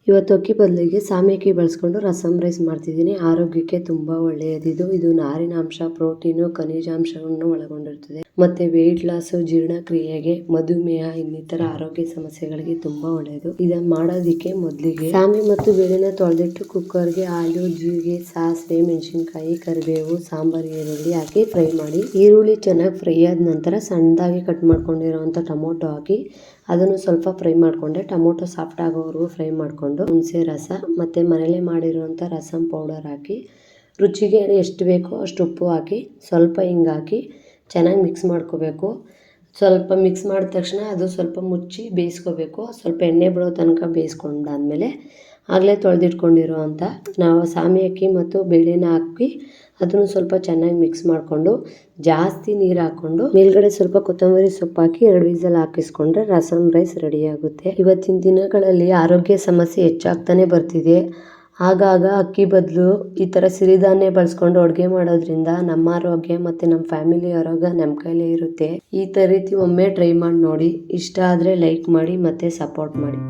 ಇವತ್ತು ಅಕ್ಕಿ ಬದಲಿಗೆ ಸಾಮೆ ಅಕ್ಕಿ ಬಳಸ್ಕೊಂಡು ರಸಮ್ ರೈಸ್ ಮಾಡ್ತಿದ್ದೀನಿ. ಆರೋಗ್ಯಕ್ಕೆ ತುಂಬಾ ಒಳ್ಳೆಯದಿದು. ಇದು ನಾರಿನಾಂಶ, ಪ್ರೋಟೀನು, ಖನಿಜಾಂಶವನ್ನು ಒಳಗೊಂಡಿರ್ತದೆ. ಮತ್ತೆ ವೆಯ್ಟ್ ಲಾಸ್, ಜೀರ್ಣಕ್ರಿಯೆಗೆ, ಮಧುಮೇಹ ಇನ್ನಿತರ ಆರೋಗ್ಯ ಸಮಸ್ಯೆಗಳಿಗೆ ತುಂಬಾ ಒಳ್ಳೆಯದು. ಇದನ್ನ ಮಾಡೋದಿಕ್ಕೆ ಮೊದಲಿಗೆ ಸಾಮೆ ಮತ್ತು ಬೇಳೆನ ತೊಳೆದಿಟ್ಟು ಕುಕ್ಕರ್ಗೆ ಆಲು, ಜೀರಿಗೆ, ಸಾಸಿವೆ, ಮೆಣಸಿನಕಾಯಿ, ಕರಿಬೇವು, ಸಾಂಬಾರ್ ಈರುಳ್ಳಿ ಹಾಕಿ ಫ್ರೈ ಮಾಡಿ. ಈರುಳ್ಳಿ ಚೆನ್ನಾಗಿ ಫ್ರೈ ಆದ ನಂತರ ಸಣ್ಣದಾಗಿ ಕಟ್ ಮಾಡ್ಕೊಂಡಿರುವಂತ ಟೊಮೊಟೊ ಹಾಕಿ ಅದನ್ನು ಸ್ವಲ್ಪ ಫ್ರೈ ಮಾಡ್ಕೊಂಡೆ. ಟೊಮೊಟೊ ಸಾಫ್ಟ್ ಆಗೋವರೆಗೂ ಫ್ರೈ ಮಾಡ್ಕೊಂಡು ಹುಣಸೆ ರಸ ಮತ್ತೆ ಮನೇಲೆ ಮಾಡಿರುವಂಥ ರಸಮ್ ಪೌಡರ್ ಹಾಕಿ ರುಚಿಗೆ ಎಷ್ಟು ಬೇಕೋ ಅಷ್ಟು ಉಪ್ಪು ಹಾಕಿ ಸ್ವಲ್ಪ ಹಿಂಗೆ ಹಾಕಿ ಚೆನ್ನಾಗಿ ಮಿಕ್ಸ್ ಮಾಡ್ಕೋಬೇಕು. ಸ್ವಲ್ಪ ಮಿಕ್ಸ್ ಮಾಡಿದ ತಕ್ಷಣ ಅದು ಸ್ವಲ್ಪ ಮುಚ್ಚಿ ಬೇಯಿಸ್ಕೋಬೇಕು. ಸ್ವಲ್ಪ ಎಣ್ಣೆ ಬಿಡೋ ತನಕ ಬೇಯಿಸ್ಕೊಂಡಾದ್ಮೇಲೆ ಆಗಲೇ ತೊಳೆದಿಟ್ಕೊಂಡಿರುವಂಥ ನಾವು ಸಾಮೆ ಅಕ್ಕಿ ಮತ್ತು ಬೇಳೆನ ಹಾಕಿ ಅದನ್ನು ಸ್ವಲ್ಪ ಚೆನ್ನಾಗಿ ಮಿಕ್ಸ್ ಮಾಡಿಕೊಂಡು ಜಾಸ್ತಿ ನೀರು ಹಾಕ್ಕೊಂಡು ಮೇಲ್ಗಡೆ ಸ್ವಲ್ಪ ಕೊತ್ತಂಬರಿ ಸೊಪ್ಪು ಹಾಕಿ 2 ವಿಸಲ್ ಹಾಕಿಸ್ಕೊಂಡ್ರೆ ರಸಮ್ ರೈಸ್ ರೆಡಿ ಆಗುತ್ತೆ. ಇವತ್ತಿನ ದಿನಗಳಲ್ಲಿ ಆರೋಗ್ಯ ಸಮಸ್ಯೆ ಹೆಚ್ಚಾಗ್ತಾನೆ ಬರ್ತಿದೆ. ಆಗಾಗ ಅಕ್ಕಿ ಬದಲು ಈ ಥರ ಸಿರಿಧಾನ್ಯ ಬಳಸ್ಕೊಂಡು ಅಡುಗೆ ಮಾಡೋದ್ರಿಂದ ನಮ್ಮ ಆರೋಗ್ಯ ಮತ್ತು ನಮ್ಮ ಫ್ಯಾಮಿಲಿ ಆರೋಗ್ಯ ನಮ್ಮ ಕೈಲೇ ಇರುತ್ತೆ. ಈ ರೀತಿ ಒಮ್ಮೆ ಟ್ರೈ ಮಾಡಿ ನೋಡಿ. ಇಷ್ಟ ಆದರೆ ಲೈಕ್ ಮಾಡಿ ಮತ್ತು ಸಪೋರ್ಟ್ ಮಾಡಿ.